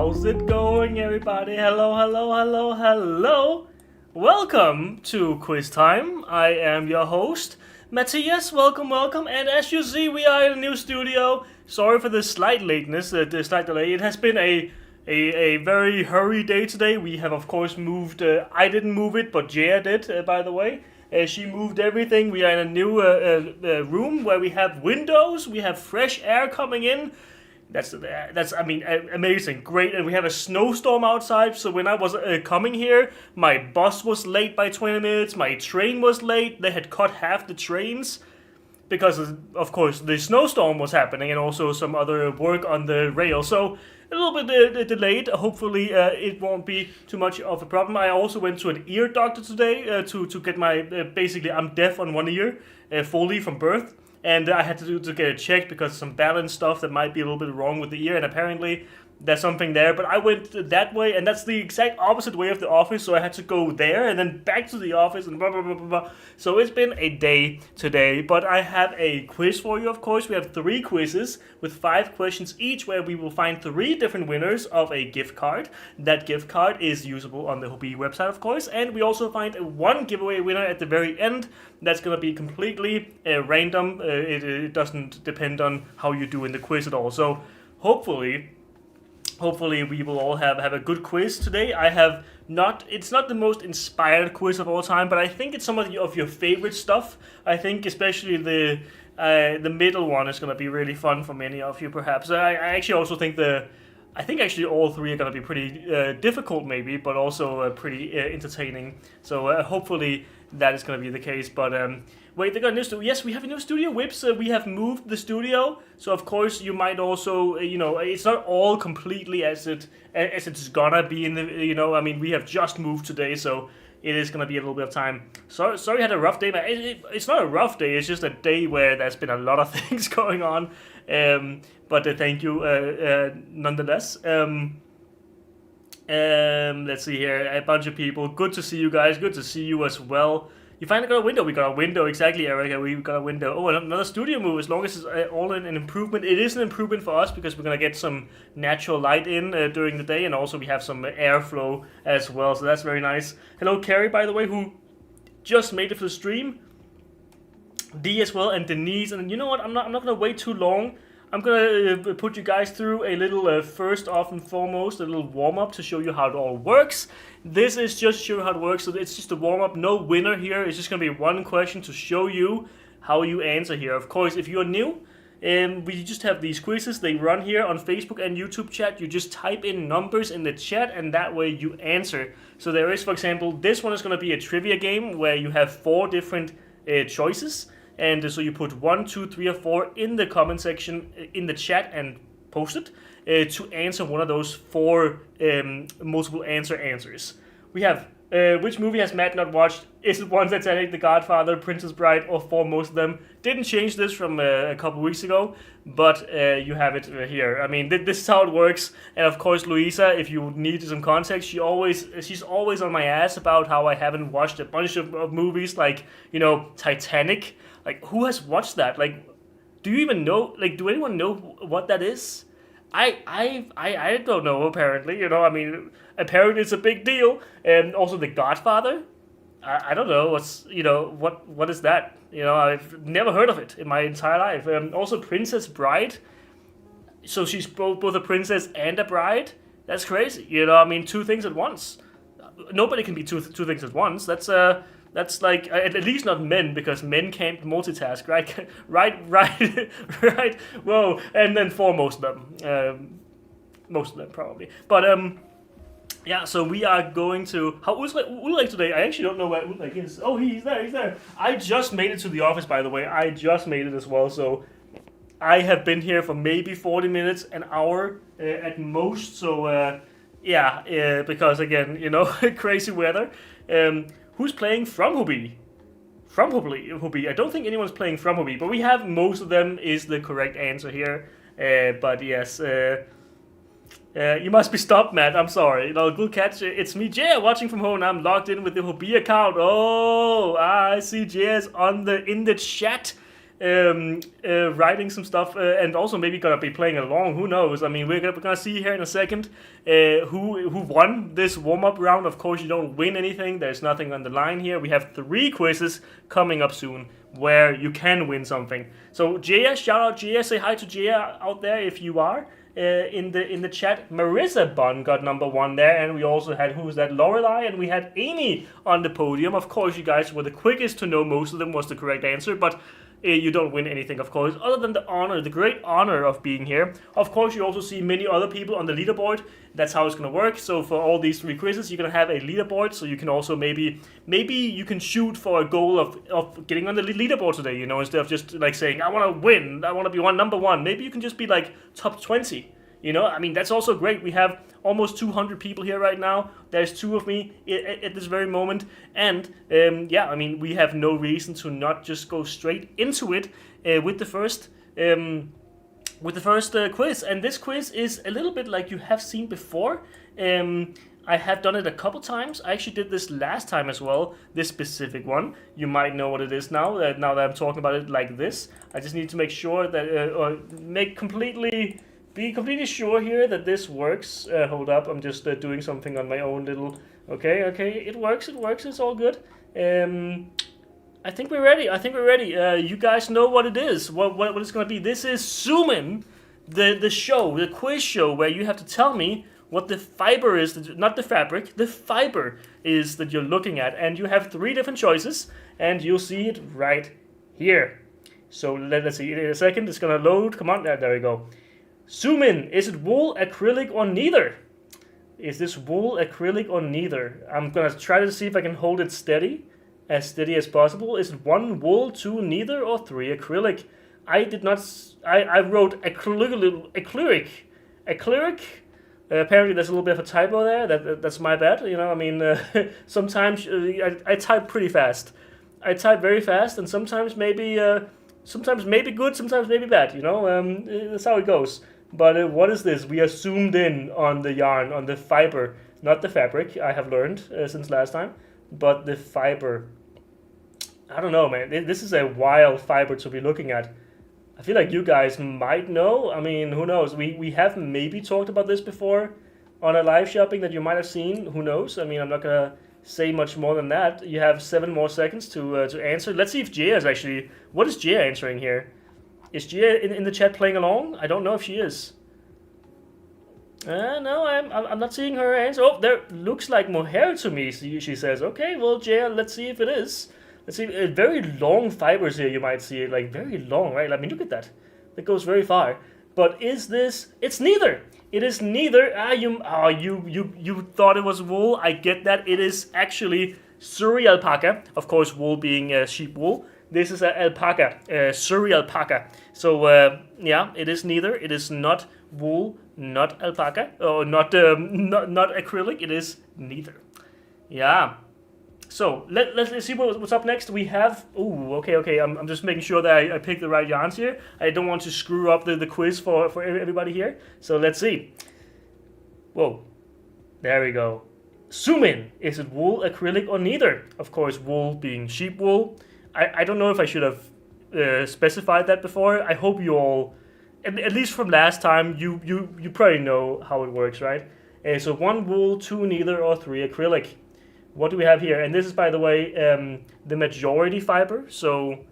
How's it going, everybody? Hello. Welcome to Quiztime. I am your host, Matthias. Welcome. And as you see, we are in a new studio. Sorry for the slight lateness, the slight delay. It has been a very hurried day today. We have, of course, moved. I didn't move it, but Jaya did, by the way. She moved everything. We are in a new room where we have windows. We have fresh air coming in. That's amazing, great. And we have a snowstorm outside. So when I was coming here, my bus was late by 20 minutes. My train was late. They had cut half the trains because of course the snowstorm was happening and also some other work on the rail. So a little bit delayed. Hopefully it won't be too much of a problem. I also went to an ear doctor today to get my basically I'm deaf on one ear fully from birth. And I had to get it checked because some balance stuff that might be a little bit wrong with the ear, and apparently there's something there. But I went that way, and that's the exact opposite way of the office, so I had to go there and then back to the office and blah, blah, blah, blah, blah. So it's been a day today, but I have a quiz for you, of course. We have 3 quizzes with 5 questions each, where we will find 3 different winners of a gift card. That gift card is usable on the Hobbii website, of course, and we also find one giveaway winner at the very end. That's going to be completely random. It doesn't depend on how you do in the quiz at all. So hopefully we will all have a good quiz today. It's not the most inspired quiz of all time, but I think it's some of your favorite stuff. I think especially the middle one is going to be really fun for many of you, perhaps. I actually also think actually all 3 are going to be pretty difficult maybe, but also pretty entertaining. So hopefully that is going to be the case. But wait, they got a new studio. Yes, we have a new studio. Whips, we have moved the studio. So of course you might also, it's not all completely as it's gonna be in the, I mean, we have just moved today, so it is gonna be a little bit of time. Sorry, I had a rough day, but it's not a rough day. It's just a day where there's been a lot of things going on. But thank you nonetheless. Let's see here, a bunch of people. Good to see you guys. Good to see you as well. You finally got a window. We got a window, exactly, Erica. We got a window. Oh, another studio move. As long as it's all an improvement, it is an improvement for us because we're gonna get some natural light in during the day, and also we have some airflow as well. So that's very nice. Hello, Carrie, by the way, who just made it for the stream. D as well, and Denise. And you know what? I'm not gonna wait too long. I'm going to put you guys through a little, first off and foremost, a little warm-up to show you how it all works. This is just to show you how it works, so it's just a warm-up, no winner here. It's just going to be one question to show you how you answer here. Of course, if you're new, we just have these quizzes. They run here on Facebook and YouTube chat. You just type in numbers in the chat, and that way you answer. So there is, for example, this one is going to be a trivia game where you have 4 different choices. And so you put 1, 2, 3, or 4 in the comment section in the chat and post it to answer one of those 4 multiple answers. We have which movie has Matt not watched? Is it one Titanic, The Godfather, Princess Bride, or for most of them? Didn't change this from a couple weeks ago, but you have it here. I mean, this is how it works. And of course, Louisa, if you need some context, she's always on my ass about how I haven't watched a bunch of movies like Titanic. Like, who has watched that? Like, do you even know? Like, do anyone know what that is? I don't know. Apparently, I mean, apparently it's a big deal. And also, The Godfather. I don't know what is that? I've never heard of it in my entire life. Also, Princess Bride. So she's both a princess and a bride. That's crazy. I mean, 2 things at once. Nobody can be two things at once. That's like, at least not men, because men can't multitask, right? right. Whoa, and then for most of them, probably. But yeah. So we are going to Ulrich today. I actually don't know where Ulrich is. Oh, he's there. I just made it to the office, by the way. I just made it as well. So I have been here for maybe 40 minutes, an hour at most. So yeah, because again, crazy weather. Who's playing from Hobbii? From Hobbii. I don't think anyone's playing from Hobbii, but we have most of them is the correct answer here. But yes, you must be stopped, Matt. I'm sorry. Good catch. It's me, Jay, watching from home. And I'm logged in with the Hobbii account. Oh, I see Jay's in the chat. writing some stuff, and also maybe gonna be playing along. Who knows? I mean, we're gonna see here in a second who won this warm up round. Of course, you don't win anything. There's nothing on the line here. We have 3 quizzes coming up soon where you can win something. So Jaya, shout out Jaya. Say hi to Jaya out there if you are. In the chat, Marissa Bunn got number 1 there, and we also had, who's that, Lorelei, and we had Amy on the podium. Of course, you guys were the quickest to know most of them was the correct answer, but you don't win anything, of course, other than the honor, the great honor of being here. Of course, you also see many other people on the leaderboard. That's how it's going to work. So for all these 3 quizzes, you're going to have a leaderboard, so you can also maybe you can shoot for a goal of getting on the leaderboard today, you know, instead of just like saying, I want to win, I want to be number 1. Maybe you can just be like top 20. You know, I mean, that's also great. We have almost 200 people here right now. There's 2 of me at this very moment. And, yeah, I mean, we have no reason to not just go straight into it with the first quiz. And this quiz is a little bit like you have seen before. I have done it a couple times. I actually did this last time as well, this specific one. You might know what it is now that I'm talking about it like this. I just need to make sure that, be completely sure here that this works. Hold up, I'm just doing something on my own little... Okay, it works, it's all good. I think we're ready, you guys know what it is, what it's going to be. This is Zoom In, the show, the quiz show, where you have to tell me what the fiber is, not the fabric, the fiber is that you're looking at. And you have 3 different choices, and you'll see it right here. So let's see, in a second, it's going to load. Come on, there we go. Zoom in. Is it wool, acrylic, or neither? Is this wool, acrylic, or neither? I'm going to try to see if I can hold it steady as possible. Is it 1 wool, 2 neither, or 3 acrylic? I did not... I wrote acrylic. Apparently there's a little bit of a typo there. That's my bad. You know, I mean, sometimes I type pretty fast. I type very fast, and sometimes maybe good, sometimes maybe bad. You know, that's how it goes. But what is this? We are zoomed in on the yarn, on the fiber, not the fabric. I have learned since last time, but the fiber. I don't know, man. This is a wild fiber to be looking at. I feel like you guys might know. I mean, who knows? We have maybe talked about this before on a live shopping that you might have seen. Who knows? I mean, I'm not gonna say much more than that. You have 7 more seconds to answer. Let's see if Gia is actually... What is Gia answering here? Is Gia in the chat playing along? I don't know if she is. No, I'm not seeing her answer. Oh, there looks like mohair to me, she says. Okay, well, Gia, let's see if it is. Let's see, very long fibers here, you might see it, like very long, right? I mean, look at that. That goes very far. But is this... It's neither. It is neither. You thought it was wool. I get that. It is actually Surrey alpaca. Of course, wool being sheep wool. This is alpaca, Surrey alpaca. So, yeah, it is neither. It is not wool, not alpaca, or not acrylic. It is neither. Yeah. So, let's see what's up next. We have... Ooh, okay. I'm just making sure that I pick the right yarns here. I don't want to screw up the quiz for everybody here. So, let's see. Whoa. There we go. Zoom in. Is it wool, acrylic, or neither? Of course, wool being sheep wool. I don't know if I should have specified that before. I hope you all, at least from last time, you probably know how it works, right? So 1 wool, 2 neither, or 3 acrylic. What do we have here? And this is, by the way, the majority fiber. So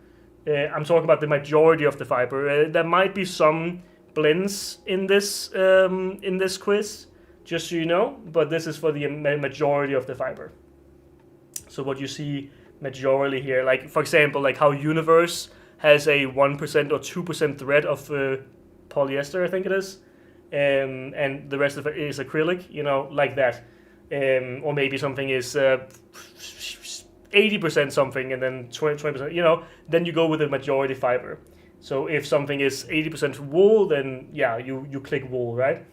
I'm talking about the majority of the fiber. There might be some blends in this quiz, just so you know. But this is for the majority of the fiber. So what you see majority here, like for example, like how Universe has a 1% or 2% thread of polyester, I think it is, and the rest of it is acrylic. You know, like that. Or maybe something is 80% something and then 20%, you know, then you go with the majority fiber. So if something is 80% wool, then yeah, you click wool, right?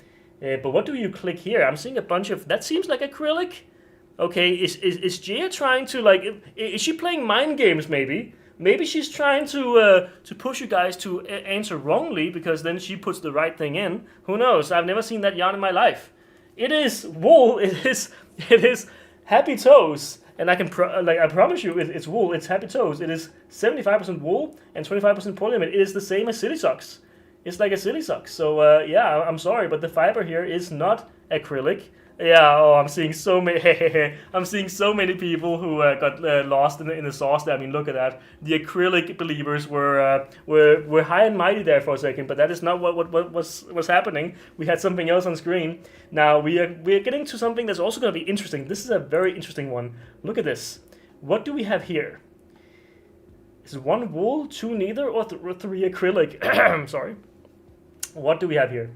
But what do you click here? I'm seeing a bunch of, that seems like acrylic. Okay, is Gia trying to, like, is she playing mind games maybe? Maybe she's trying to push you guys to answer wrongly because then she puts the right thing in. Who knows? I've never seen that yarn in my life. It is wool. It is Happy Toes. and I promise you, it's wool. It's Happy Toes. It is 75% wool and 25% polyamide. It is the same as Silly Socks. It's like a Silly Socks. So yeah, I'm sorry, but the fiber here is not acrylic. Yeah, oh, I'm seeing so many. I'm seeing so many people who got lost in the sauce there. I mean, look at that. The acrylic believers were high and mighty there for a second, but that is not what was happening. We had something else on screen. Now we are getting to something that's also going to be interesting. This is a very interesting one. Look at this. What do we have here? Is it one wool, two neither, or three acrylic? Sorry. What do we have here?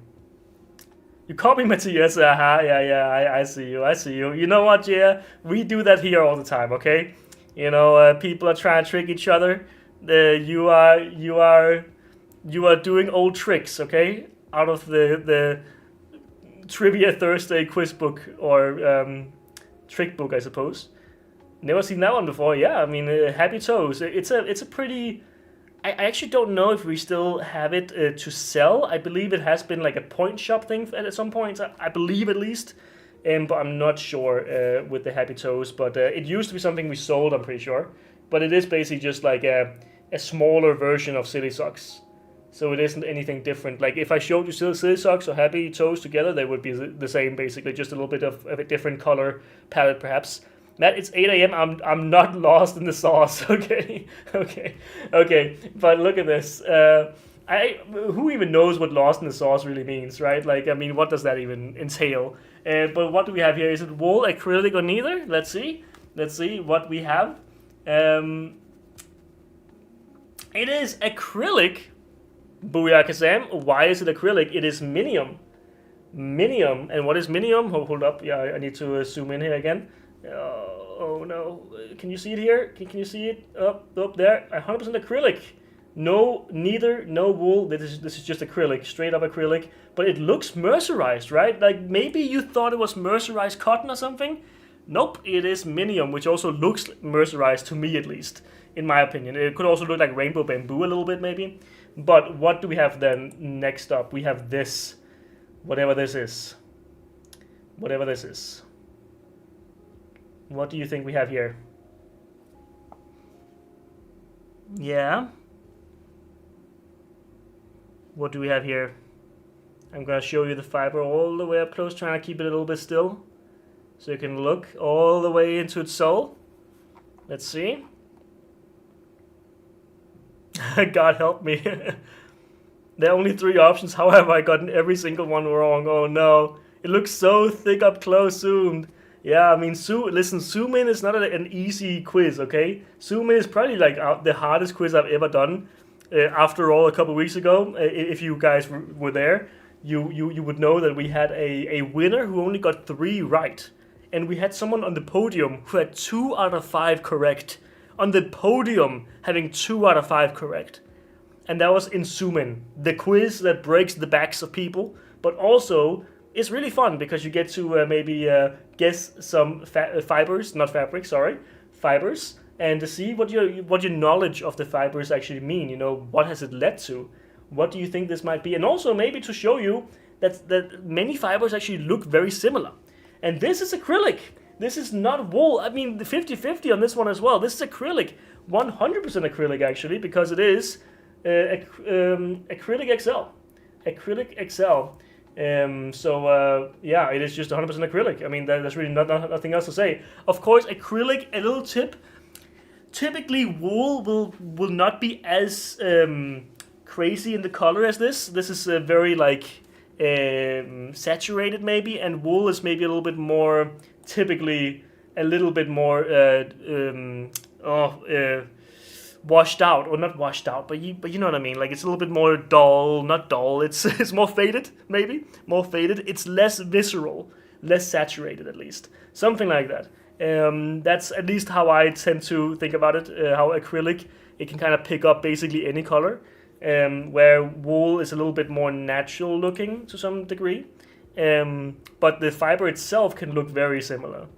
You call me Matthias, yeah, I see you. You know what, yeah, we do that here all the time, okay? You know, people are trying to trick each other. You are doing old tricks, okay? Out of the Trivia Thursday quiz book or trick book, I suppose. Never seen that one before. Yeah, I mean, Happy Toes. It's a pretty. I actually don't know if we still have it to sell. I believe it has been like a point shop thing at some point. I believe at least, but I'm not sure with the Happy Toes. But it used to be something we sold. I'm pretty sure. But it is basically just like a smaller version of Silly Socks. So it isn't anything different. Like if I showed you Silly Socks or Happy Toes together, they would be the same basically. Just a little bit of a different color palette perhaps. Matt, it's 8 a.m. I'm not lost in the sauce. Okay. But look at this. Who even knows what lost in the sauce really means, right? Like, I mean, what does that even entail? But what do we have here? Is it wool, acrylic, or neither? Let's see what we have. It is acrylic. Booyah Kazam. Why is it acrylic? It is minium. Minium. And what is minium? Hold up. Yeah, I need to zoom in here again. Oh no! Can you see it here? Can you see it up there? 100% acrylic. No, neither, no wool. This is just acrylic, straight up acrylic. But it looks mercerized, right? Like maybe you thought it was mercerized cotton or something. Nope, it is minium, which also looks mercerized to me at least, in my opinion. It could also look like rainbow bamboo a little bit maybe. But what do we have then next up? We have this, whatever this is. Whatever this is. What do you think we have here? Yeah. What do we have here? I'm going to show you the fiber all the way up close, trying to keep it a little bit still. So you can look all the way into its soul. Let's see. God help me. There are only 3 options. How have I gotten every single one wrong? Oh no. It looks so thick up close, zoomed. Yeah, I mean, listen, zoom in is not an easy quiz, okay? Zoom in is probably like the hardest quiz I've ever done. After all, a couple weeks ago, if you guys were there, you would know that we had a winner who only got 3 right. And we had someone on the podium who had 2 out of 5 correct. On the podium, having 2 out of 5 correct. And that was in Zoom In, the quiz that breaks the backs of people, but also it's really fun because you get to maybe guess some fibers, not fabric, sorry, fibers, and to see what your knowledge of the fibers actually mean. You know, what has it led to? What do you think this might be? And also maybe to show you that many fibers actually look very similar. And this is acrylic. This is not wool. I mean, the 50-50 on this one as well. This is acrylic, 100% acrylic actually, because it is acrylic XL. Acrylic XL. Yeah, it is just 100% acrylic. I mean, there's really nothing else to say. Of course, acrylic, a little tip. Typically, wool will not be as crazy in the color as this. This is very like saturated maybe, and wool is maybe a little bit more, typically a little bit more washed out, or not washed out, but you know what I mean. Like it's a little bit more dull, not dull. It's more faded, maybe more faded. It's less visceral, less saturated, at least, something like that. That's at least how I tend to think about it. How acrylic, it can kind of pick up basically any color, where wool is a little bit more natural looking to some degree, but the fiber itself can look very similar.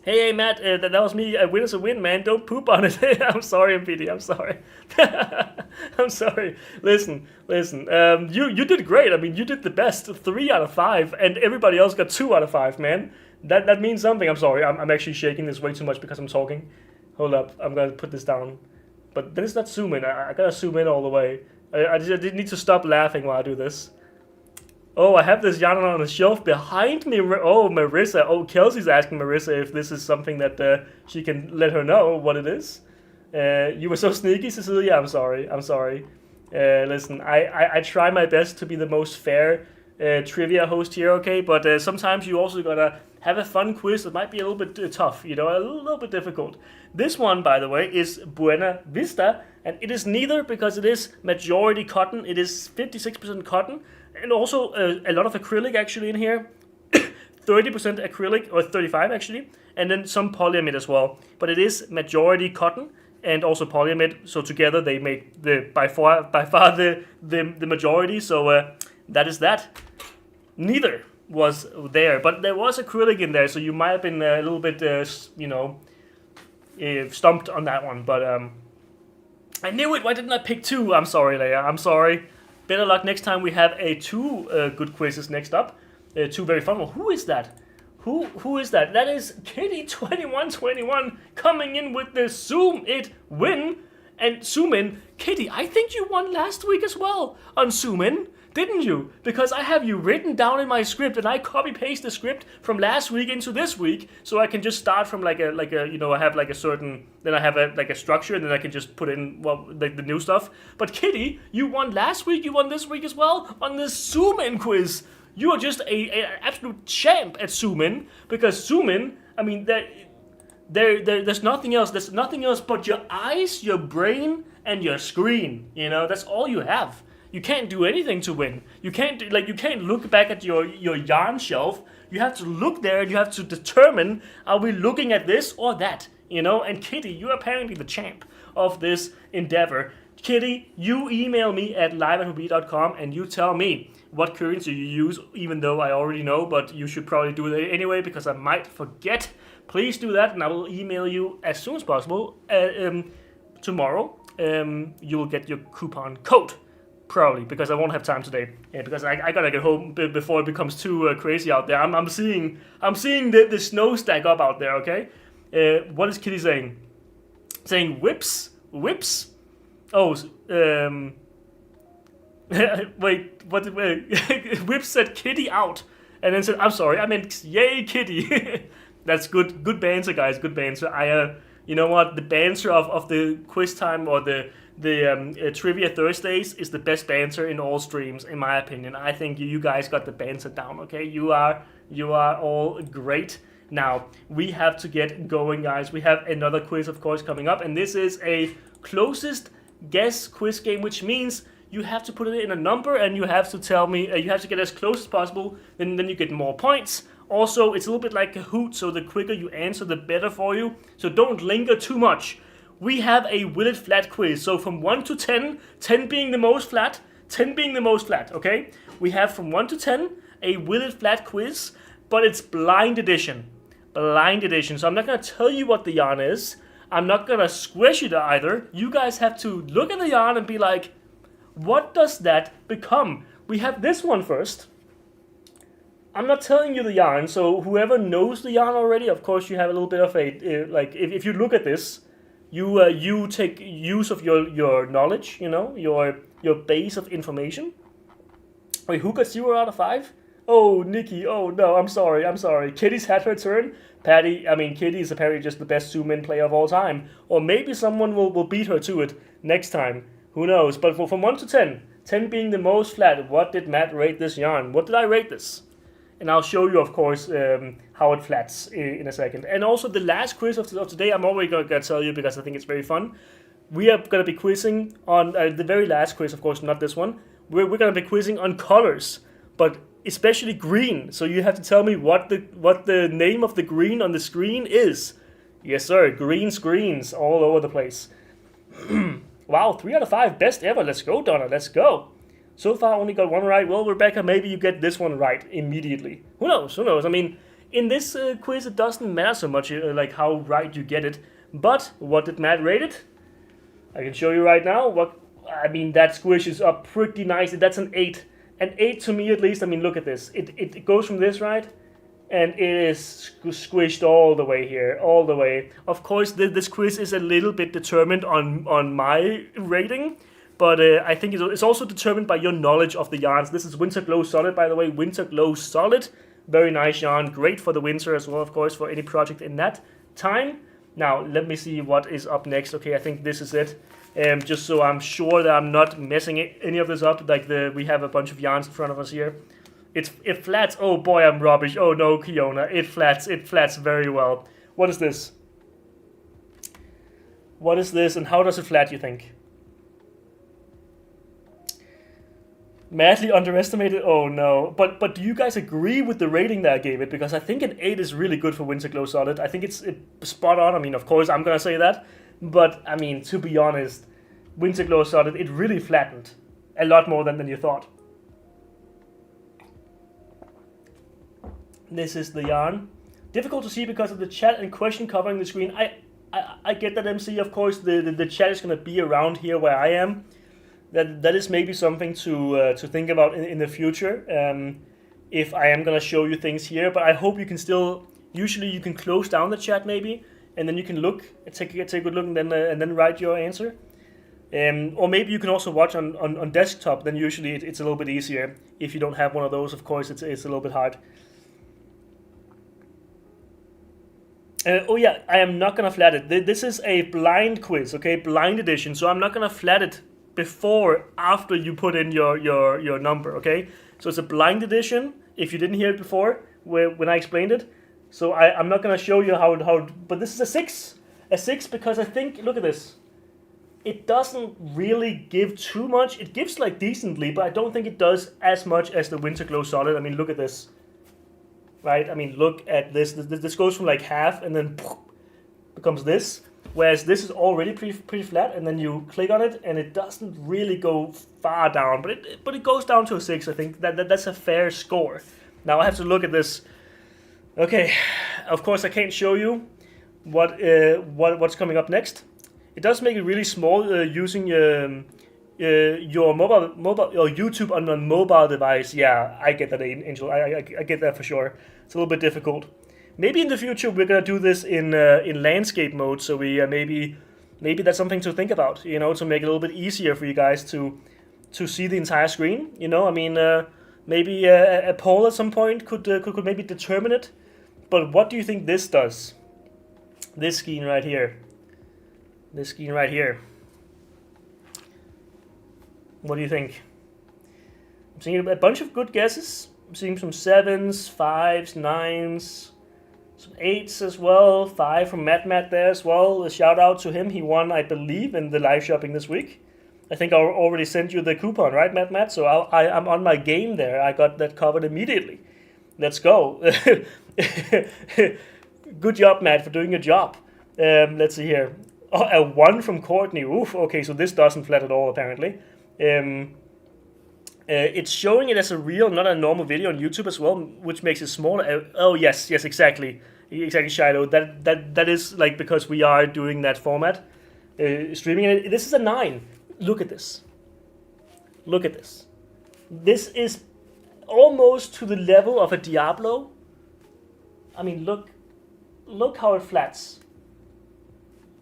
Hey, Matt, that was me. A win is a win, man. Don't poop on it. I'm sorry, MPD. I'm sorry. I'm sorry. Listen. You did great. I mean, you did the best. 3 out of 5, and everybody else got 2 out of 5, man. That means something. I'm sorry. I'm actually shaking this way too much because I'm talking. Hold up. I'm gonna put this down. But then it's not zoom in. I gotta zoom in all the way. I just need to stop laughing while I do this. Oh, I have this yarn on the shelf behind me. Oh, Marissa. Oh, Kelsey's asking Marissa if this is something that she can let her know what it is. You were so sneaky, Cecilia. I'm sorry. I'm sorry. Listen, I try my best to be the most fair trivia host here, okay? But sometimes you also gotta have a fun quiz that might be a little bit tough, you know, a little bit difficult. This one, by the way, is Buena Vista, and it is neither because it is majority cotton. It is 56% cotton, and also a lot of acrylic actually in here. 30% acrylic, or 35 actually, and then some polyamide as well. But it is majority cotton and also polyamide, so together they make by far the majority. So that is that. Neither was there, but there was acrylic in there, so you might have been a little bit, stumped on that one. But I knew it. Why didn't I pick two? I'm sorry, Leia. I'm sorry. Better luck next time. We have two good quizzes next up. Two very fun ones. Who is that? Who is that? That is Kitty2121 coming in with the Zoom It win. And Zoom In, Kitty, I think you won last week as well on Zoom In, didn't you? Because I have you written down in my script, and I copy paste the script from last week into this week, so I can just start from like a I have like a certain, then I have a structure, and then I can just put in the new stuff. But Kitty, you won last week, you won this week as well on this Zoom In quiz. You are just an absolute champ at Zoom In, because Zoom In, I mean, there's nothing else. There's nothing else but your eyes, your brain, and your screen. You know, that's all you have. You can't do anything to win. You can't you can't look back at your yarn shelf. You have to look there, and you have to determine, are we looking at this or that? You know, and Kitty, you're apparently the champ of this endeavor. Kitty, you email me at live@hobbii.com and you tell me what currency you use, even though I already know, but you should probably do that anyway because I might forget. Please do that, and I will email you as soon as possible. Tomorrow, you will get your coupon code, probably, because I won't have time today. Because I gotta get home before it becomes too crazy out there. I'm seeing the snow stack up out there. Okay, what is Kitty saying? Saying whips. Oh, wait, what? Whips said Kitty out, and then said, "I'm sorry, I meant yay Kitty." That's good banter, guys. Good banter. You know what? The banter of the quiz time or the trivia Thursdays is the best banter in all streams, in my opinion. I think you guys got the banter down. Okay, you are all great. Now we have to get going, guys. We have another quiz, of course, coming up, and this is a closest guess quiz game, which means you have to put it in a number, and you have to tell me. You have to get as close as possible. Then you get more points. Also, it's a little bit like Kahoot, so the quicker you answer, the better for you. So don't linger too much. We have a will it flat quiz. So from 1 to 10, 10 being the most flat, 10 being the most flat, okay? We have from 1 to 10 a will it flat quiz, but it's blind edition. Blind edition. So I'm not going to tell you what the yarn is. I'm not going to squish it either. You guys have to look at the yarn and be like, what does that become? We have this one first. I'm not telling you the yarn, so whoever knows the yarn already, of course you have a little bit of a, if you look at this, you take use of your knowledge, you know, your base of information. Wait, who got 0 out of 5? Oh, Nikki, oh no, I'm sorry. Kitty's had her turn. Kitty is apparently just the best zoom-in player of all time. Or maybe someone will beat her to it next time. Who knows? But from 1 to 10, 10 being the most flat, what did Matt rate this yarn? What did I rate this? And I'll show you, of course, how it flats in a second. And also the last quiz of today, I'm already going to tell you because I think it's very fun. We are going to be quizzing on the very last quiz, of course, not this one. We're going to be quizzing on colors, but especially green. So you have to tell me what the name of the green on the screen is. Yes, sir. Green screens all over the place. Wow, 3 out of 5. Best ever. Let's go, Donna. Let's go. So far, only got one right. Well, Rebecca, maybe you get this one right immediately. Who knows? I mean, in this quiz, it doesn't matter so much like how right you get it. But what did Matt rate it? I can show you right now. That squish is up pretty nicely. That's an 8. An 8 to me, at least. I mean, look at this. It goes from this, right? and it is squished all the way here, all the way. Of course, this quiz is a little bit determined on my rating, but I think it's also determined by your knowledge of the yarns. This is Winter Glow Solid, by the way. Winter Glow Solid, very nice yarn, great for the winter as well, of course, for any project in that time. Now, let me see what is up next. Okay, I think this is it. Just so I'm sure that I'm not messing any of this up. Like we have a bunch of yarns in front of us here. It flats. Oh boy, I'm rubbish. Oh no, Kiona, it flats very well. What is this? What is this, and how does it flat, you think? Madly underestimated? Oh no. But do you guys agree with the rating that I gave it? Because I think an 8 is really good for Winter Glow Solid. I think it's spot on. I mean, of course, I'm gonna say that. But, I mean, to be honest, Winter Glow Solid, it really flattened. A lot more than you thought. This is the yarn. Difficult to see because of the chat and question covering the screen. I get that, MC. Of course, the chat is gonna be around here where I am. That is maybe something to think about in the future, if I am gonna show you things here. But I hope you can still. Usually, you can close down the chat maybe, and then you can look, take a good look, and then write your answer. Or maybe you can also watch on desktop. Then usually it's a little bit easier. If you don't have one of those, of course, it's a little bit hard. Oh yeah, I am not gonna flat it. This is a blind quiz, okay, blind edition. So I'm not gonna flat it after you put in your number, okay? So it's a blind edition, if you didn't hear it before, when I explained it. So I'm not going to show you how, but this is a 6. A 6 because I think, look at this. It doesn't really give too much. It gives like decently, but I don't think it does as much as the Winter Glow Solid. I mean, look at this. Right? I mean, look at this. This goes from like half and then becomes this. Whereas this is already pretty flat, and then you click on it, and it doesn't really go far down, but it goes down to a 6. I think that's a fair score. Now I have to look at this. Okay, of course I can't show you what's coming up next. It does make it really small using your mobile or YouTube on a mobile device. Yeah, I get that, Angel. I get that for sure. It's a little bit difficult. Maybe in the future we're gonna do this in landscape mode, so we maybe that's something to think about. You know, to make it a little bit easier for you guys to see the entire screen. You know, I mean, maybe a poll at some point could maybe determine it. But what do you think this does? This screen right here. This screen right here. What do you think? I'm seeing a bunch of good guesses. I'm seeing some 7s, 5s, 9s. Some 8s as well, 5 from Matt there as well. A shout out to him. He won, I believe, in the live shopping this week. I think I already sent you the coupon, right, Matt? So I'm on my game there. I got that covered immediately. Let's go. Good job, Matt, for doing your job. Let's see here. Oh, a 1 from Courtney. Oof, okay, so this doesn't flat at all, apparently. It's showing it as a reel, not a normal video on YouTube as well, which makes it smaller. Oh yes, exactly, Shiloh. That is like because we are doing that format, streaming it. This is a 9. Look at this. Look at this. This is almost to the level of a Diablo. I mean, look how it flats.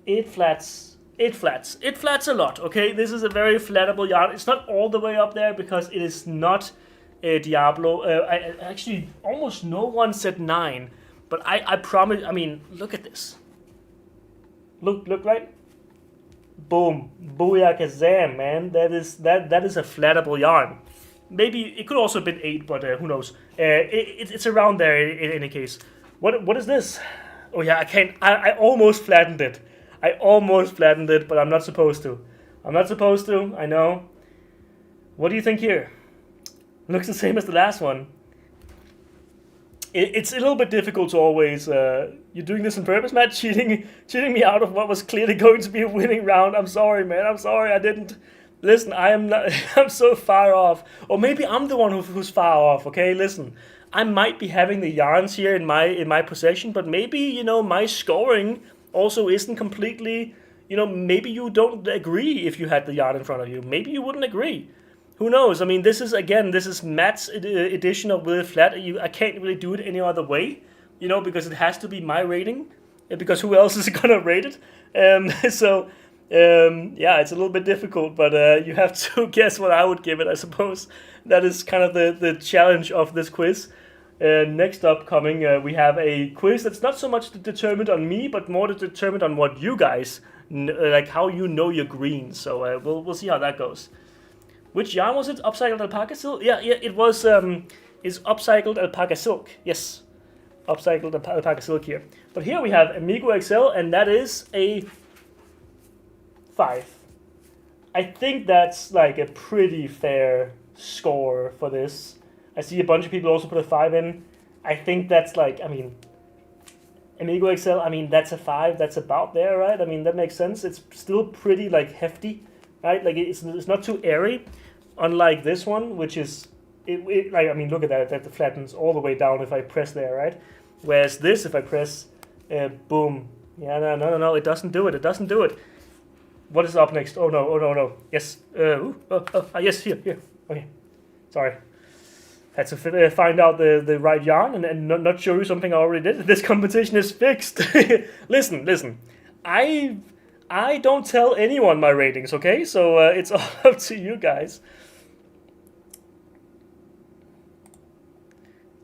It flats. It flats a lot, okay? This is a very flattable yarn. It's not all the way up there because it is not a Diablo. I actually, almost no one said 9. But I promise, I mean, look at this. Look right? Boom. Booyah kazam, man. That is a flattable yarn. Maybe, it could also have been 8, but who knows. It's around there in any case. What is this? Oh yeah, I almost flattened it. But I'm not supposed to. I know. What do you think here? Looks the same as the last one. It's a little bit difficult to always... you're doing this on purpose, Matt? Cheating me out of what was clearly going to be a winning round. I'm sorry, man. I'm sorry. I didn't... Listen, I am not... I'm so far off. Or maybe I'm the one who's far off, okay? Listen, I might be having the yarns here in my possession, but maybe, you know, my scoring... also isn't completely, you know, maybe you don't agree if you had the yarn in front of you. Maybe you wouldn't agree. who knows? I mean, this is Matt's edition of Will It Flat. I can't really do it any other way, because it has to be my rating, because who else is gonna rate it? So yeah, it's a little bit difficult, but you have to guess what I would give it, I suppose. That is kind of the challenge of this quiz. Next up coming, we have a quiz that's not so much determined on me, but more determined on what you guys, like how you know your green. So we'll see how that goes. Which yarn was it? Upcycled alpaca silk? Yeah, it was. Is upcycled alpaca silk? Yes, upcycled alpaca silk here. But here we have Amigo XL, and that is a 5. I think that's like a pretty fair score for this. I see a bunch of people also put a 5 in. I think that's like, I mean, Amigo XL, I mean, that's a 5. That's about there, right? I mean, that makes sense. It's still pretty like hefty, right? Like it's not too airy. Unlike this one, which is, like, I mean, look at that. That flattens all the way down if I press there, right? Whereas this, if I press, boom. Yeah, no, it doesn't do it. It doesn't do it. What is up next? Oh no. Yes. Yes, here. Okay. Sorry. Had to find out the right yarn and not show you something I already did. This competition is fixed. Listen. I don't tell anyone my ratings, okay? So it's all up to you guys.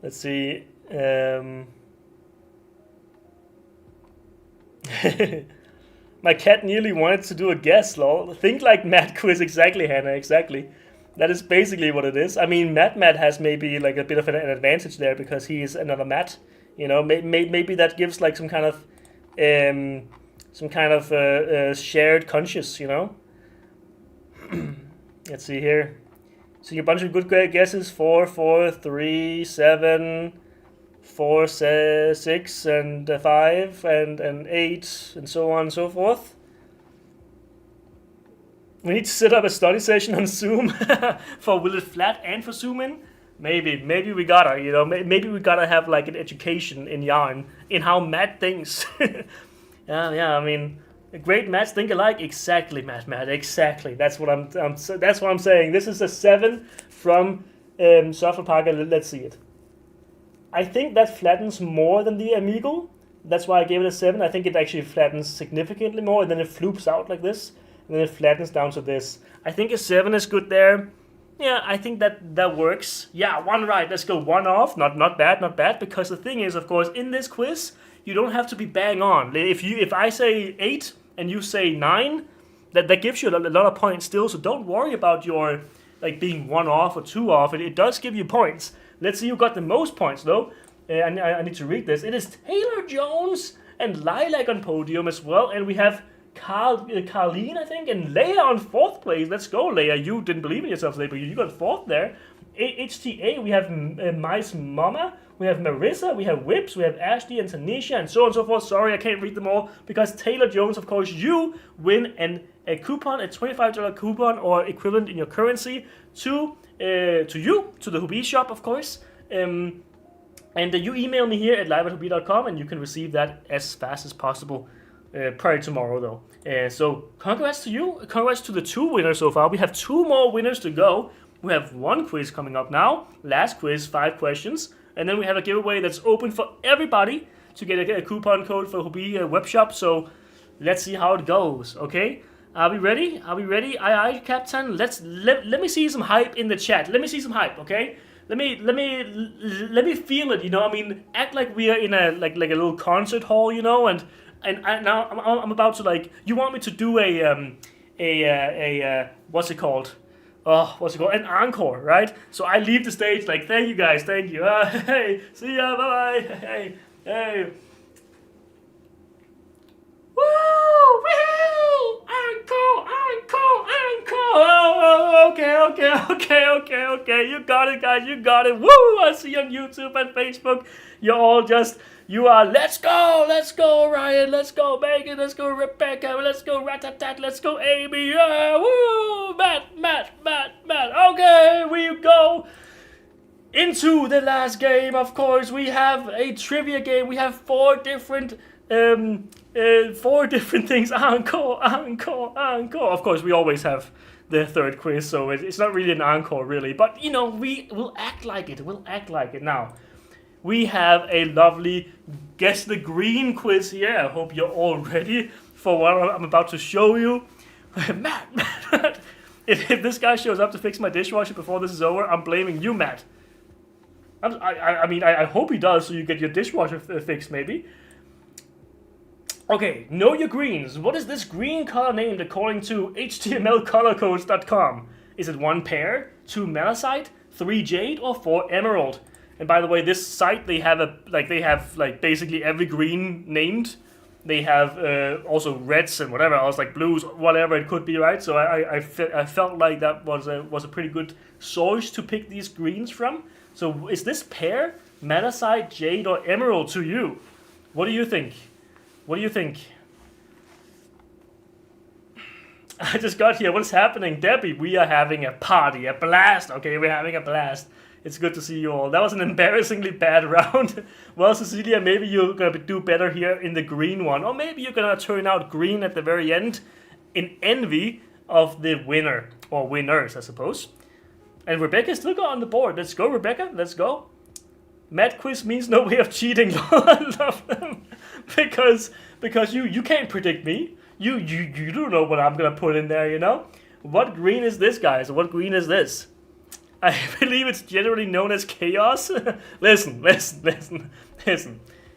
Let's see. My cat nearly wanted to do a guess, lol. Think like Matt quiz, exactly, Hannah, exactly. That is basically what it is. I mean, Matt has maybe like a bit of an advantage there because he is another Matt. Maybe that gives like some kind of shared conscious. Let's see here. So a bunch of good guesses: 4, 4, 3, 7, 4, 6, and 5, and 8, and so on and so forth. We need to set up a study session on Zoom for Will It Flat and for Zoom In. Maybe we gotta, maybe we gotta have like an education in yarn in how Matt thinks. Yeah. I mean, great Matts think alike. Exactly, Matt. Exactly. That's what I'm saying. This is a 7 from Soft Parker. Let's see it. I think that flattens more than the Amigo. That's why I gave it a 7. I think it actually flattens significantly more, and then it floops out like this, and then it flattens down to this. I think a 7 is good there. Yeah, I think that works. Yeah, 1 right. Let's go 1 off. Not bad. Because the thing is, of course, in this quiz, you don't have to be bang on. If I say 8 and you say 9, that gives you a lot of points still. So don't worry about your like being 1 off or 2 off. It does give you points. Let's see who got the most points though. I need to read this. It is Taylor Jones and Lilac on podium as well, and we have Carleen, I think, and Leia on 4th place. Let's go, Leia. You didn't believe in yourself today, but you got 4th there. HTA, we have Mice Mama, we have Marissa, we have Whips, we have Ashley and Tanisha, and so on and so forth. Sorry, I can't read them all, because Taylor Jones, of course, you win a coupon, a $25 coupon, or equivalent in your currency, to the Hobbii shop, of course. And you email me here at live@hobbii.com, and you can receive that as fast as possible. Prior tomorrow though. So congrats to you. Congrats to the 2 winners so far. We have 2 more winners to go. We have 1 quiz coming up now. Last quiz, 5 questions. And then we have a giveaway that's open for everybody to get a coupon code for Hobbii webshop. So let's see how it goes, okay? Are we ready? Aye, Captain. Let me see some hype in the chat. Let me see some hype, okay? Let me feel it, I mean, act like we are in a like a little concert hall, and now I'm about to like. You want me to do a what's it called? An encore, right? So I leave the stage like, thank you guys, thank you. Hey, see ya, bye bye. Hey. Woo! Woohoo! Encore! Oh, okay. You got it, guys. You got it. Woo! I see on YouTube and Facebook. You are. Let's go, Ryan. Let's go, Megan. Let's go, Rebecca. Let's go, Ratatat. Let's go, Amy. Yeah, woo! Matt. Okay, we go into the last game. Of course, we have a trivia game. We have 4 different 4 different things. Encore, encore, encore. Of course, we always have the third quiz, so it's not really an encore, really. But we will act like it. We'll act like it now. We have a lovely guess the green quiz here. I hope you're all ready for what I'm about to show you. Matt, if this guy shows up to fix my dishwasher before this is over, I'm blaming you, Matt. I hope he does, so you get your dishwasher fixed, maybe. Okay, know your greens. What is this green color named according to htmlcolorcodes.com? Is it 1 pear, 2 malachite, 3 jade, or 4 emerald? And by the way, this site, they have basically every green named. They have also reds and whatever else, like blues, whatever it could be, right? So I felt like that was a pretty good source to pick these greens from. So is this pear, malachite, jade, or emerald to you? What do you think? What do you think? I just got here. What's happening? Debbie, we are having a party, a blast. Okay, we're having a blast. It's good to see you all. That was an embarrassingly bad round. Well, Cecilia, maybe you're going to do better here in the green one. Or maybe you're going to turn out green at the very end in envy of the winner. Or winners, I suppose. And Rebecca's still on the board. Let's go, Rebecca. Let's go. Mad quiz means no way of cheating. I love them. Because you can't predict me. You don't know what I'm going to put in there, you know? What green is this, guys? What green is this? I believe it's generally known as chaos. Listen.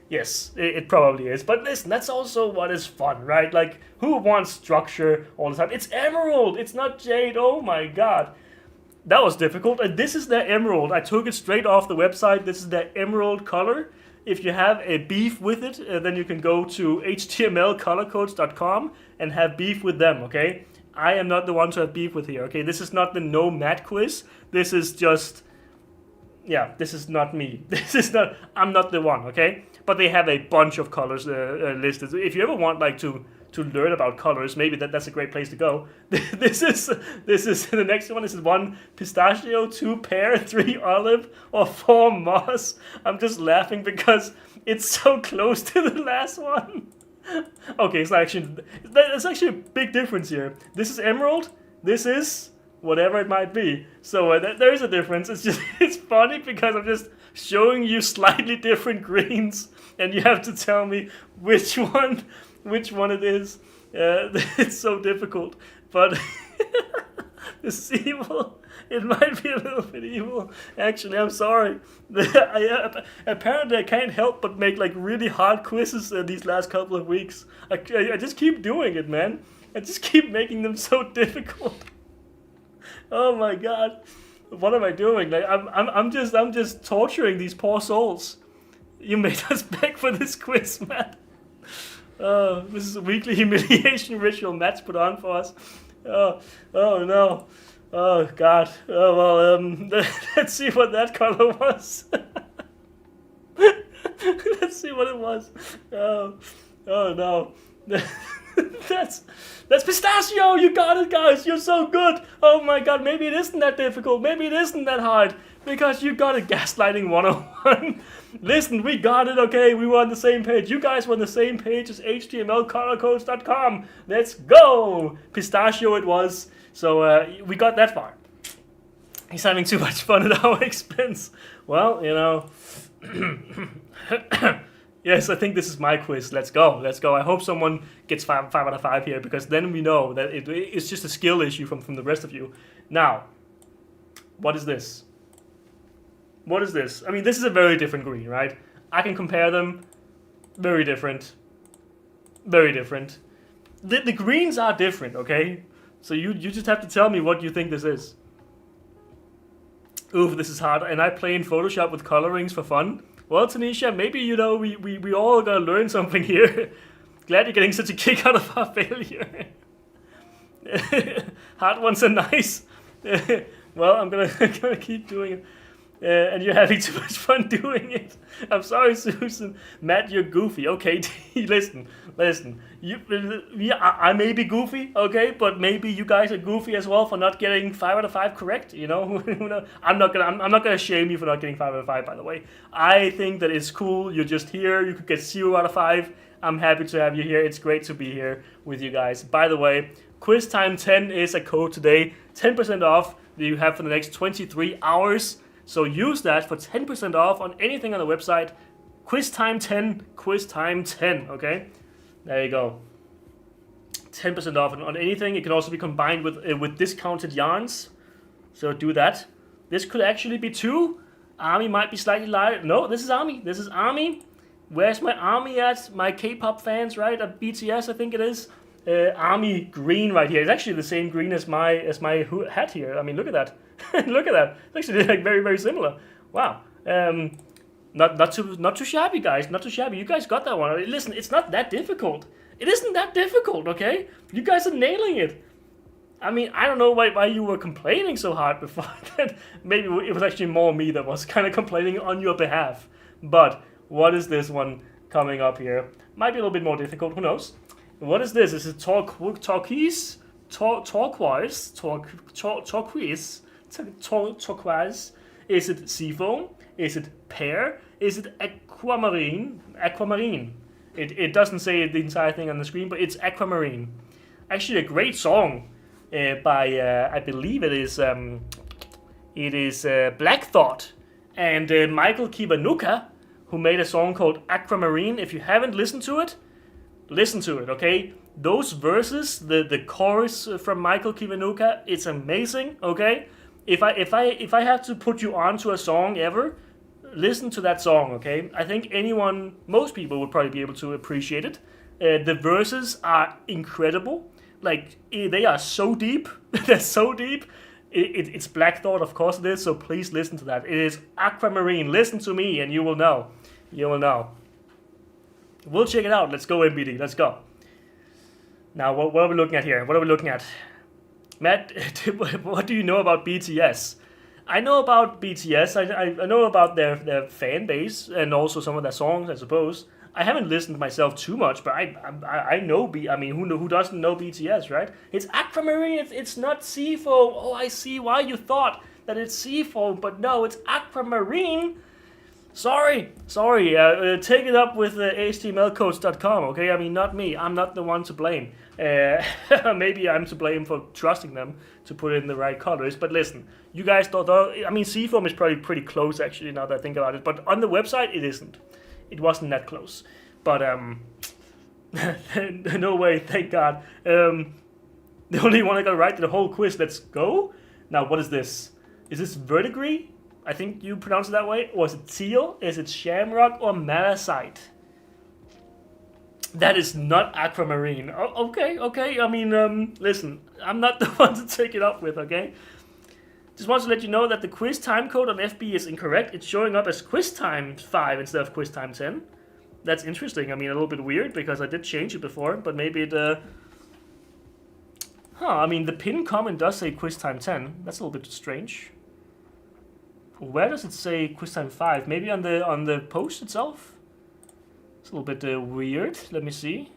Yes, it probably is. But listen, that's also what is fun, right? Like, who wants structure all the time? It's emerald. It's not jade. Oh my god. That was difficult. And this is their emerald. I took it straight off the website. This is their emerald color. If you have a beef with it, then you can go to htmlcolorcodes.com and have beef with them, okay? I am not the one to have beef with here, okay? This is not the no Matt quiz. This is just, yeah, this is not me. I'm not the one, okay? But they have a bunch of colors listed. If you ever want, like, to learn about colors, maybe that's a great place to go. This is the next one. This is 1 pistachio, 2 pear, 3 olive, or 4 moss. I'm just laughing because it's so close to the last one. Okay, there's actually a big difference here. This is emerald. This is whatever it might be. So there is a difference. It's funny because I'm just showing you slightly different greens, and you have to tell me which one it is. It's so difficult, but this is evil. It might be a little bit evil. Actually, I'm sorry. Apparently, I can't help but make like really hard quizzes these last couple of weeks. I just keep doing it, man. I just keep making them so difficult. Oh my god, what am I doing? Like I'm just torturing these poor souls. You made us beg for this quiz, man. This is a weekly humiliation ritual Matt's put on for us. Oh no. Oh god. Oh well, let's see what that color was. Let's see what it was. Oh no. That's pistachio! You got it, guys! You're so good! Oh my god, maybe it isn't that difficult. Maybe it isn't that hard. Because you got it, Gaslighting 101. Listen, we got it, okay? We were on the same page. You guys were on the same page as htmlcolorcodes.com. Let's go! Pistachio it was. So we got that far. He's having too much fun at our expense. Well, you know. Yes, I think this is my quiz. Let's go. I hope someone gets 5 out of 5 here, because then we know that it's just a skill issue from the rest of you. Now, what is this? What is this? I mean, this is a very different green, right? I can compare them. Very different. Very different. The greens are different, okay? So you just have to tell me what you think this is. Oof, this is hard. And I play in Photoshop with colorings for fun. Well, Tanisha, maybe, you know, we all gotta learn something here. Glad you're getting such a kick out of our failure. Hard ones are nice. Well, I'm gonna keep doing it. And you're having too much fun doing it. I'm sorry, Susan. Matt, you're goofy. Okay, listen. I may be goofy, okay, but maybe you guys are goofy as well for not getting 5 out of 5 correct. You know, I'm not gonna shame you for not getting 5 out of 5. By the way, I think that it's cool. You're just here. You could get 0 out of 5. I'm happy to have you here. It's great to be here with you guys. By the way, Quiztime 10 is a code today. 10% off that you have for the next 23 hours. So use that for 10% off on anything on the website. Quiztime 10, Quiztime 10, okay? There you go. 10% off on anything. It can also be combined with discounted yarns. So do that. This could actually be 2. Army might be slightly lighter. No, this is Army. This is Army. Where's my Army at? My K-pop fans, right? At BTS, I think it is. Army green right here. It's actually the same green as my hat here. I mean, look at that. Look at that. It's actually like very, very similar. Wow. Not too shabby, guys. Not too shabby. You guys got that one. Listen, it's not that difficult. It isn't that difficult, okay? You guys are nailing it. I mean, I don't know why you were complaining so hard before. Maybe it was actually more me that was kind of complaining on your behalf. But what is this one coming up here? Might be a little bit more difficult. Who knows? What is this? Is it turquoise? Turquoise? Is it seafoam? Is it pear? Is it aquamarine? Aquamarine. It doesn't say the entire thing on the screen, but it's aquamarine. Actually, a great song by I believe it is Black Thought and Michael Kiwanuka, who made a song called Aquamarine. If you haven't listened to it, listen to it, okay? Those verses, the chorus from Michael Kiwanuka, it's amazing, okay? If I have to put you onto a song ever, listen to that song, okay? I think most people would probably be able to appreciate it. The verses are incredible. Like, they are so deep. They're so deep. It's Black Thought, of course it is, so please listen to that. It is Aquamarine. Listen to me and you will know. You will know. We'll check it out. Let's go, MBD. Let's go. Now, what are we looking at here? What are we looking at? Matt, what do you know about BTS? I know about BTS. I know about their fan base and also some of their songs, I suppose. I haven't listened myself too much, but I know I mean, who doesn't know BTS, right? It's Aquamarine. It's not seafoam. Oh, I see why you thought that it's seafoam, but no, it's Aquamarine. Sorry. Take it up with htmlcoach.com, okay? I mean, not me. I'm not the one to blame. Maybe I'm to blame for trusting them to put in the right colors. But listen, you guys thought, I mean, seafoam is probably pretty close, actually, now that I think about it. But on the website, it isn't. It wasn't that close. But, no way, thank God. The only one I got right the whole quiz. Let's go. Now, what is this? Is this verdigris? I think you pronounce it that way. Or is it teal? Is it shamrock or malachite? That is not aquamarine. Oh, okay. I mean, listen, I'm not the one to take it up with, okay? Just want to let you know that the quiz time code on FB is incorrect. It's showing up as Quiztime 5 instead of Quiztime 10. That's interesting. I mean, a little bit weird because I did change it before, but maybe it... I mean, the pinned comment does say Quiztime 10. That's a little bit strange. Where does it say Quiztime 5? Maybe on the post itself? It's a little bit weird. Let me see.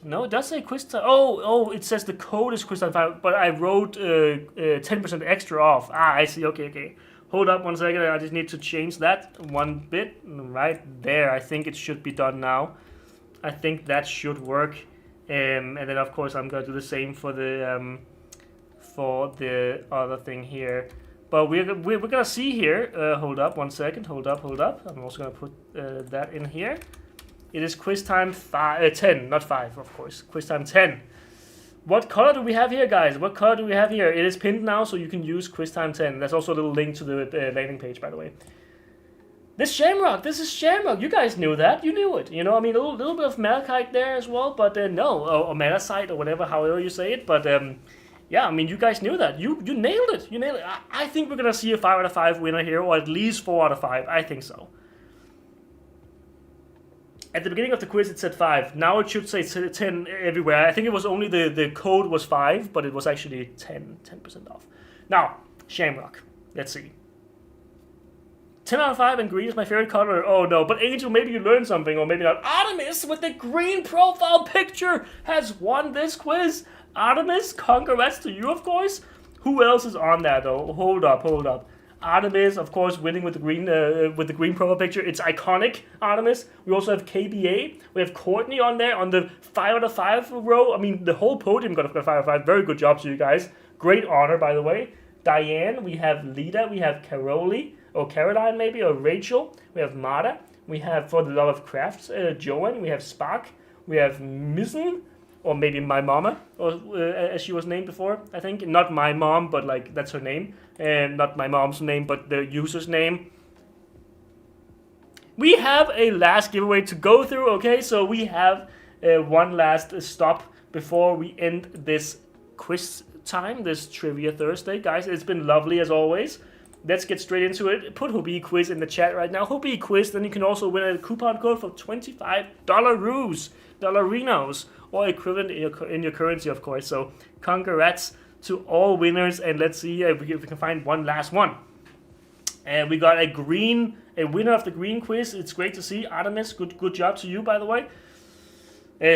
No, it does say Quiztime. Oh, it says the code is Quiztime 5, but I wrote 10% extra off. I see. Okay. Hold up 1 second. I just need to change that one bit. Right there. I think it should be done now. I think that should work. And then, of course, I'm going to do the same for the other thing here. But we're going to see here. Hold up 1 second. Hold up. I'm also going to put that in here. It is Quiztime 10, not 5, of course. Quiztime 10. What color do we have here, guys? What color do we have here? It is pinned now, so you can use Quiztime 10. There's also a little link to the landing page, by the way. This is Shamrock. You guys knew that. You knew it. You know, I mean, a little bit of malachite there as well, but no, or malachite or whatever, however you say it. But yeah, I mean, you guys knew that. You nailed it. I think we're gonna see a 5 out of 5 winner here, or at least 4 out of 5. I think so. At the beginning of the quiz, it said 5. Now it should say 10 everywhere. I think it was only the code was 5, but it was actually 10% off. Now, Shamrock. Let's see. 10 out of 5 and green is my favorite color. Oh no, but Angel, maybe you learned something, or maybe not. Artemis with the green profile picture has won this quiz. Artemis, congrats to you, of course. Who else is on that though? Hold up. Artemis, of course, winning with the green profile picture. It's iconic, Artemis. We also have KBA. We have Courtney on there on the 5 out of 5 row. I mean, the whole podium got 5 out of 5. Very good job to you guys. Great honor, by the way. Diane, we have Lita, we have Caroli, or Caroline maybe, or Rachel. We have Marta. We have For the Love of Crafts, Joanne. We have Spark. We have Missen, or maybe my mama, or as she was named before, I think. Not my mom, but like that's her name. Not my mom's name, but the user's name. We have a last giveaway to go through, okay? So we have one last stop before we end this quiz time, this Trivia Thursday. Guys, it's been lovely as always. Let's get straight into it. Put Hobbii Quiz in the chat right now. Hobbii Quiz, then you can also win a coupon code for $25 dollarinos, or equivalent in your currency, of course. So congrats to all winners, and let's see if we can find one last one. And we got a winner of the green quiz. It's great to see. Artemis, good job to you, by the way.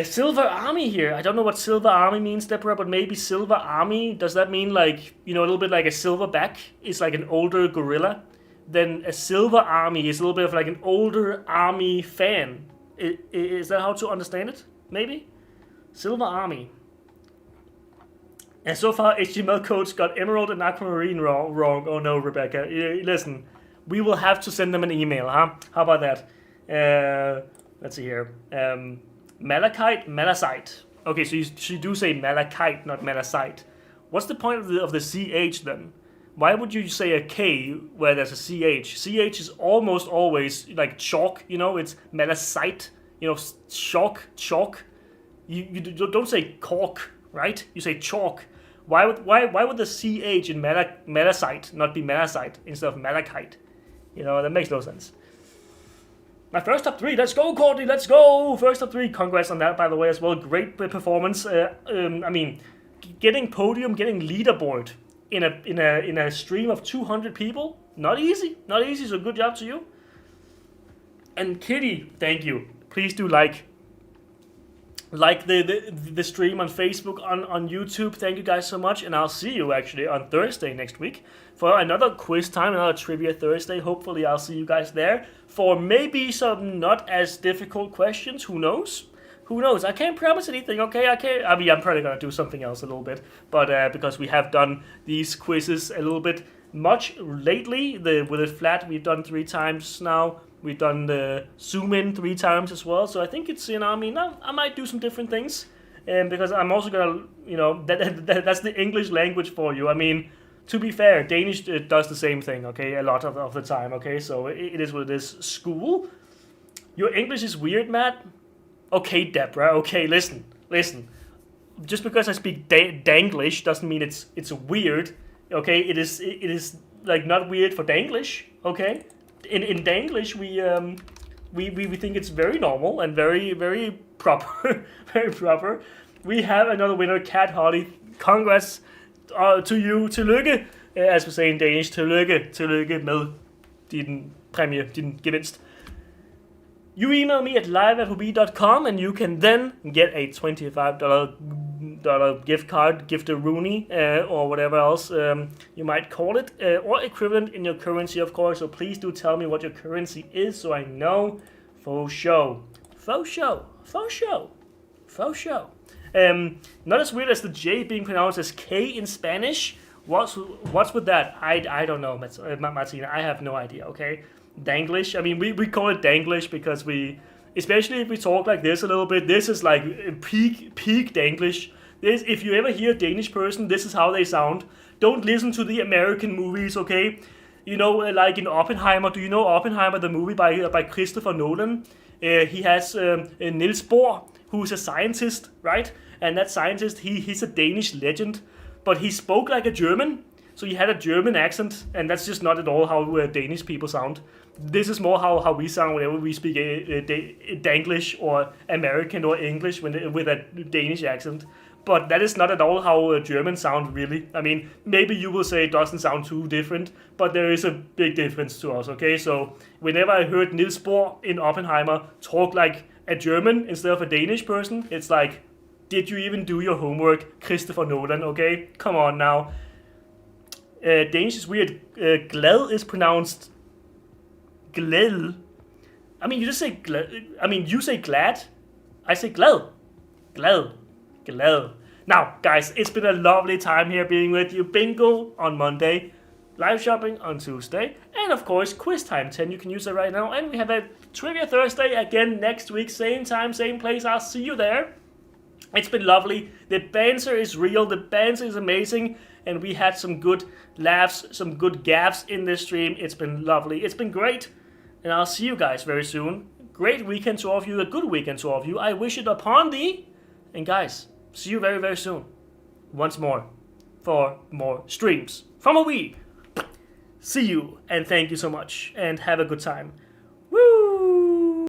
Silver Army here. I don't know what Silver Army means, Deborah, but maybe Silver Army, does that mean like, a little bit like a silverback is like an older gorilla? Then a Silver Army is a little bit of like an older army fan. Is that how to understand it? Maybe? Silver Army. And so far, HTML codes got Emerald and Aquamarine wrong. Oh no, Rebecca. Listen, we will have to send them an email, huh? How about that? Let's see here. Malachite, Malachite. Okay, so you do say Malachite, not Malachite. What's the point of the CH then? Why would you say a K where there's a CH? CH is almost always like chalk, it's Malachite, chalk. You don't say cork, right? You say chalk. Why would the CH in Malachite not be Malachite instead of Malachite? That makes no sense. My first top 3, let's go, Courtney, let's go! First top 3, congrats on that, by the way, as well. Great performance. Getting podium, getting leaderboard in a stream of 200 people, not easy, so good job to you. And Kitty, thank you. Please do like the stream on Facebook, on YouTube. Thank you guys so much, and I'll see you actually on Thursday next week for another quiz time, another Trivia Thursday. Hopefully I'll see you guys there for maybe some not as difficult questions. Who knows? I can't promise anything, okay? I'm probably gonna do something else a little bit, but because we have done these quizzes a little bit much lately, with it flat we've done 3 times now. We've done the zoom in 3 times as well, so I think it's now I might do some different things, because I'm also gonna, that's the English language for you. I mean, to be fair, Danish does the same thing, okay, a lot of the time, okay, so it is what it is. School, your English is weird, Matt. Okay, Deborah, okay, listen. Just because I speak Danglish doesn't mean it's weird, okay? It is like not weird for Danglish, okay? In Danglish, we think it's very normal and very, very proper, very proper. We have another winner, Kat Holly. Congrats to you, tillykke, as we say in Danish, tillykke med din præmie, din gevinst. You email me at live@hobbii.com, and you can then get a $25 gift card, gift-a-rooney, or whatever else you might call it, or equivalent in your currency, of course. So please do tell me what your currency is, so I know. Faux show. Not as weird as the J being pronounced as K in Spanish. What's with that? I don't know, Martina. I have no idea. Okay. Danglish. I mean, we call it Danglish because especially if we talk like this a little bit, this is like peak Danglish. If you ever hear a Danish person, this is how they sound. Don't listen to the American movies, okay? Like in Oppenheimer. Do you know Oppenheimer, the movie by Christopher Nolan? He has Niels Bohr, who's a scientist, right? And that scientist, he's a Danish legend, but he spoke like a German. So he had a German accent, and that's just not at all how Danish people sound. This is more how we sound whenever we speak Danglish or American or English with a Danish accent. But that is not at all how German sound, really. I mean, maybe you will say it doesn't sound too different, but there is a big difference to us, okay? So whenever I heard Niels Bohr in Oppenheimer talk like a German instead of a Danish person, it's like, did you even do your homework, Christopher Nolan, okay? Come on now. Danish is weird. Glad is pronounced glad. I mean, you just say glad. I mean, you say glad. I say glad. Glad. Glad. Now, guys, it's been a lovely time here being with you. Bingo on Monday, live shopping on Tuesday, and of course, quiz time 10. You can use it right now. And we have a Trivia Thursday again next week, same time, same place. I'll see you there. It's been lovely. The banter is real. The banter is amazing. And we had some good laughs, some good gaffes in this stream. It's been lovely. It's been great. And I'll see you guys very soon. Great weekend to all of you. A good weekend to all of you. I wish it upon thee. And guys, see you very, very soon. Once more. For more streams from a Wii. See you. And thank you so much. And have a good time.